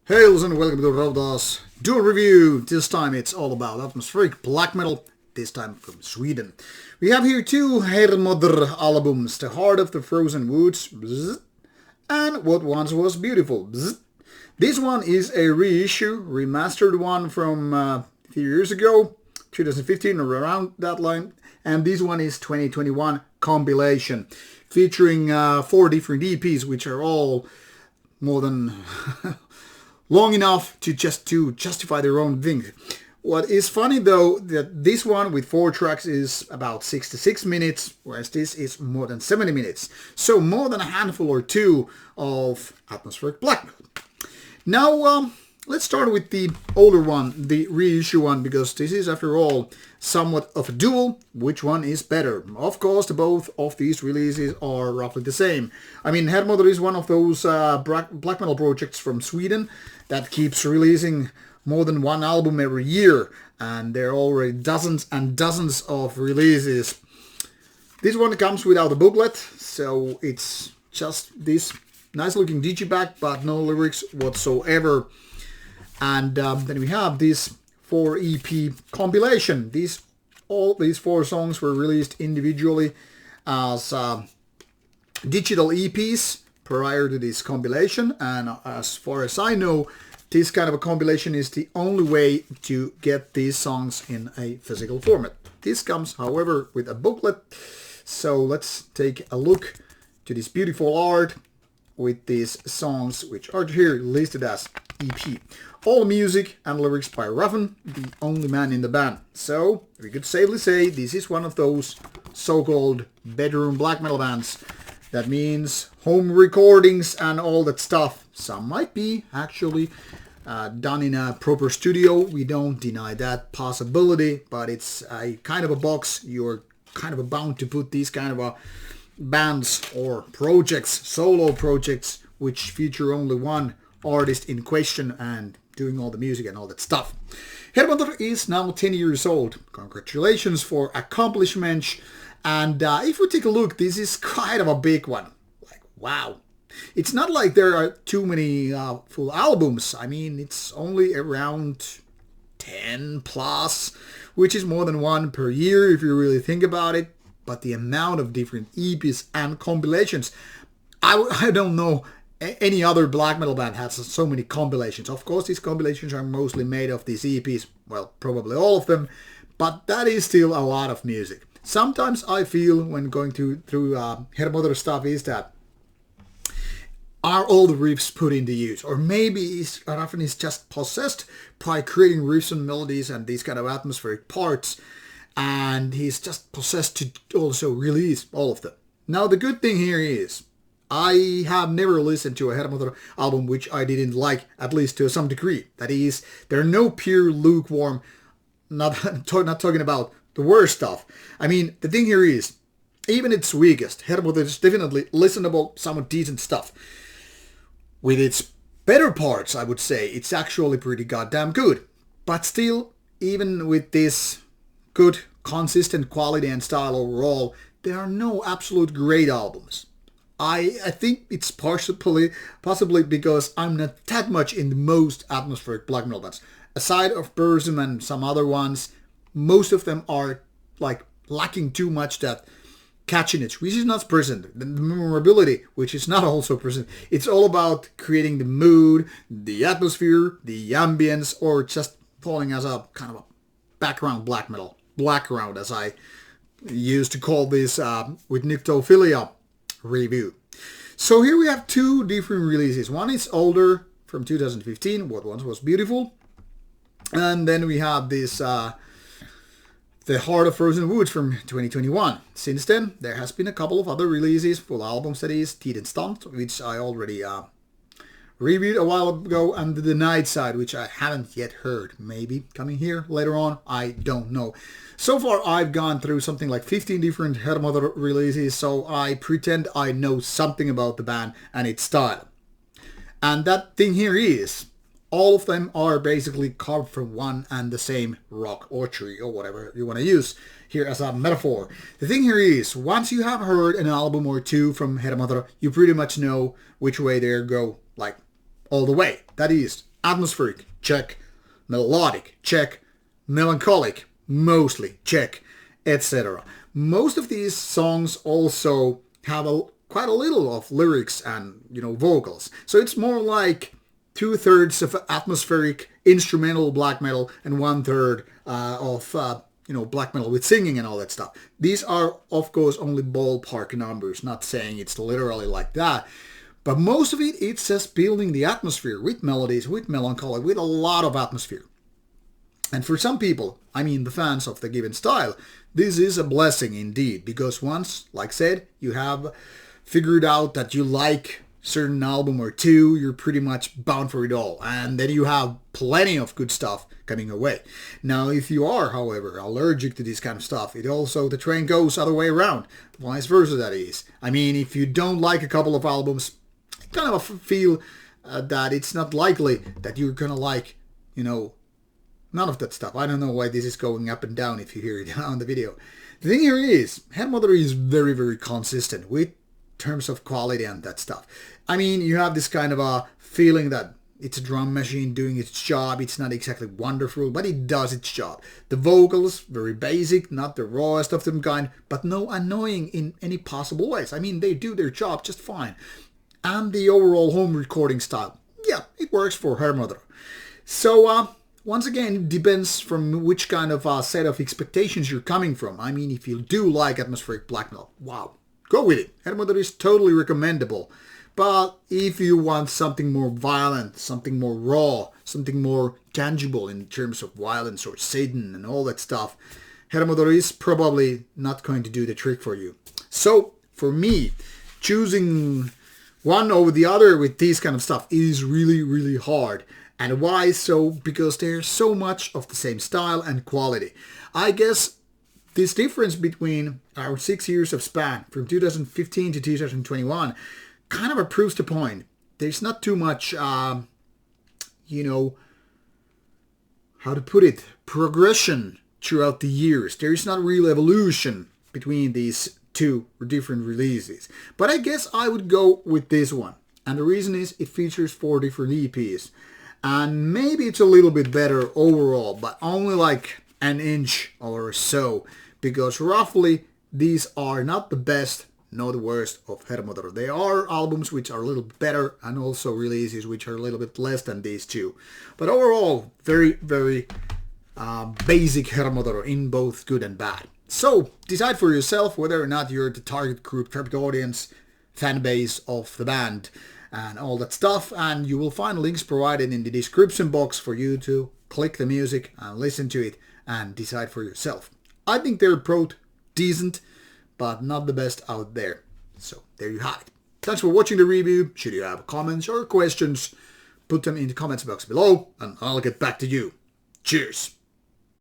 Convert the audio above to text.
Hails and welcome to Rauta's duel review. This time it's all about atmospheric black metal, this time from Sweden. We have here two Hermodr albums, The Heart of the Frozen Woods and What Once Was Beautiful. This one is a reissue, remastered one from a few years ago, 2015 or around that line, and this one is 2021 compilation, featuring 4 different EPs, which are all more than long enough to justify their own thing. What is funny though, that this one with 4 tracks is about 66 minutes, whereas this is more than 70 minutes. So more than a handful or two of atmospheric black metal. Now, let's start with the older one, the reissue one, because this is, after all, somewhat of a duel. Which one is better? Of course, both of these releases are roughly the same. I mean, Hermodr is one of those black metal projects from Sweden that keeps releasing more than one album every year, and there are already dozens and dozens of releases. This one comes without a booklet, so it's just this nice looking digipack, but no lyrics whatsoever. And then we have this 4 EP compilation. All these 4 songs were released individually as digital EPs prior to this compilation, and as far as I know, this kind of a compilation is the only way to get these songs in a physical format. This comes, however, with a booklet, so let's take a look to this beautiful art with these songs, which are here listed as EP. All music and lyrics by Ruffen, the only man in the band. So we could safely say this is one of those so-called bedroom black metal bands. That means home recordings and all that stuff. Some might be actually done in a proper studio. We don't deny that possibility, but it's a kind of a box. You're kind of bound to put these kind of bands or projects, solo projects, which feature only one artist in question and doing all the music and all that stuff. Hermodr is now 10 years old. Congratulations for accomplishments. And if we take a look, this is kind of a big one. Like, wow. It's not like there are too many full albums. I mean, it's only around 10 plus, which is more than one per year if you really think about it. But the amount of different EPs and compilations, I don't know any other black metal band has so many compilations. Of course, these compilations are mostly made of these EPs. Well, probably all of them. But that is still a lot of music. Sometimes I feel when going through Hermodr stuff is that are all the riffs put into use? Or maybe Ruffen is just possessed by creating riffs and melodies and these kind of atmospheric parts, and he's just possessed to also release all of them. Now the good thing here is, I have never listened to a Hermodr album which I didn't like, at least to some degree. That is, there are no pure lukewarm, not talking about the worst stuff. I mean, the thing here is, even its weakest, Hermodr is definitely listenable, somewhat decent stuff. With its better parts, I would say, it's actually pretty goddamn good. But still, even with this good, consistent quality and style overall, there are no absolute great albums. I think it's possibly because I'm not that much in the most atmospheric black metal bands. Aside of Burzum and some other ones, most of them are like lacking too much that catchiness, which is not present. The memorability, which is not also present. It's all about creating the mood, the atmosphere, the ambience, or just falling as a kind of a background black metal. Blackground, as I used to call this with Nyctophilia review. So here we have 2 different releases. One is older, from 2015, What Once Was Beautiful. And then we have this The Heart of Frozen Woods from 2021. Since then, there has been a couple of other releases, full albums that is, Tid and Stunt, which I already reviewed a while ago, and The Night Side, which I haven't yet heard. Maybe coming here later on, I don't know. So far, I've gone through something like 15 different Hermodr releases, so I pretend I know something about the band and its style. And that thing here is, all of them are basically carved from one and the same rock or tree or whatever you want to use here as a metaphor. The thing here is, once you have heard an album or 2 from Hermodr, you pretty much know which way they go, like all the way. That is, Atmospheric, check. Melodic, check. Melancholic, mostly, check, etc. Most of these songs also have quite a little of lyrics and, vocals. So it's more like 2/3 of atmospheric instrumental black metal and 1/3 of black metal with singing and all that stuff. These are, of course, only ballpark numbers, not saying it's literally like that. But most of it, it's just building the atmosphere with melodies, with melancholy, with a lot of atmosphere. And for some people, I mean the fans of the given style, this is a blessing indeed. Because once, like said, you have figured out that you like certain album or two, you're pretty much bound for it all. And then you have plenty of good stuff coming away. Now, if you are, however, allergic to this kind of stuff, the train goes other way around. Vice versa, that is. I mean, if you don't like a couple of albums, I kind of feel that it's not likely that you're gonna like, none of that stuff. I don't know why this is going up and down if you hear it on the video. The thing here is, Hermodr is very, very consistent with terms of quality and that stuff. I mean, you have this kind of a feeling that it's a drum machine doing its job. It's not exactly wonderful, but it does its job. The vocals, very basic, not the rawest of them kind, but no annoying in any possible ways. I mean, they do their job just fine. And the overall home recording style, yeah, it works for Hermodr. So, once again, it depends from which kind of set of expectations you're coming from. I mean, if you do like atmospheric black metal, wow, go with it. Hermodr is totally recommendable. But if you want something more violent, something more raw, something more tangible in terms of violence or Satan and all that stuff, Hermodr is probably not going to do the trick for you. So, for me, choosing one over the other with this kind of stuff is really, really hard. And why so? Because there's so much of the same style and quality. I guess this difference between our 6 years of span, from 2015 to 2021, kind of proves the point. There's not too much, how to put it, progression throughout the years. There is not real evolution between these two different releases. But I guess I would go with this one. And the reason is it features 4 different EPs. And maybe it's a little bit better overall, but only like an inch or so. Because roughly, these are not the best, nor the worst of Hermodr. They are albums which are a little bit better, and also releases which are a little bit less than these two. But overall, very, very basic Hermodr in both good and bad. So, decide for yourself whether or not you're the target group, target audience, fan base of the band, and all that stuff. And you will find links provided in the description box for you to click the music and listen to it and decide for yourself. I think they're decent, but not the best out there. So there you have it. Thanks for watching the review. Should you have comments or questions, put them in the comments box below and I'll get back to you. Cheers!